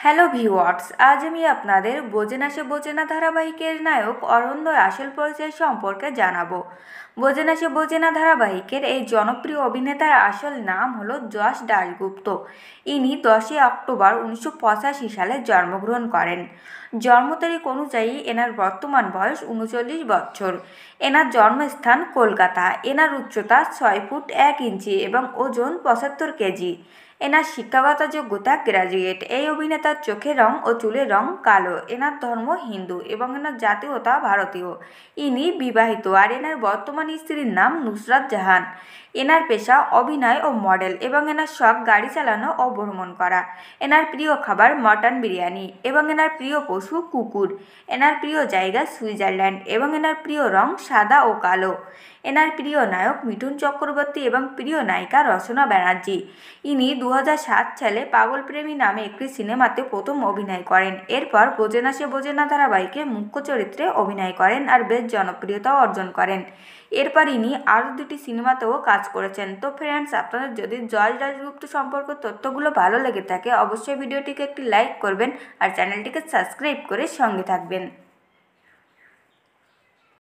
Hello viewers, আজ আমি আপনাদের বোঝে না সে বোঝে না ধারাবাহিকের নায়ক অরণ্যর আসল পরিচয় সম্পর্কে জানাবো। বোঝে না সে বোঝে না ধারাবাহিকের এই জনপ্রিয় অভিনেতার আসল নাম হলো যশ দাশগুপ্ত। ইনি 10ই অক্টোবর 1985 সালে জন্মগ্রহণ করেন। জন্ম তারিখ অনুযায়ী এনার বর্তমান বয়স 39 বছর। এনার জন্মস্থান কলকাতা। এনার উচ্চতা 6 ফুট 1 ইঞ্চি এবং ওজন 75 কেজি। এনার শিক্ষাগত যোগ্যতা গ্র্যাজুয়েট। এই অভিনেতার চোখের রং ও চুলের রং কালো। এনার ধর্ম হিন্দু এবং এনার জাতীয়তা ভারতীয়। ইনি বিবাহিত আর এনার বর্তমান স্ত্রীর নাম নুসরাত জাহান। এনার পেশা অভিনয় ও মডেল এবং এনার শখ গাড়ি চালানো ও ভ্রমণ করা। এনার প্রিয় খাবার মটন বিরিয়ানি এবং এনার প্রিয় পশু কুকুর। এনার প্রিয় জায়গা সুইজারল্যান্ড এবং এনার প্রিয় রং সাদা ও কালো। এনার প্রিয় নায়ক মিঠুন চক্রবর্তী এবং প্রিয় নায়িকা রচনা ব্যানার্জি। ইনি 2007 সালে পাগল প্রেমী নামে একটি সিনেমাতে প্রথম অভিনয় করেন। এরপর বোঝে না সে বোঝে না ধারাবাহিকে মুখ্য চরিত্রে অভিনয় করেন আর বেশ জনপ্রিয়তা অর্জন করেন। এরপর ইনি আরও দুটি সিনেমাতেও কাজ করেছেন। তো ফ্রেন্ডস, আপনাদের যদি যশ দাশগুপ্ত সম্পর্কে তথ্যগুলো ভালো লেগে থাকে অবশ্যই ভিডিওটিকে একটি লাইক করবেন আর চ্যানেলটিকে সাবস্ক্রাইব করে সঙ্গে থাকবেন।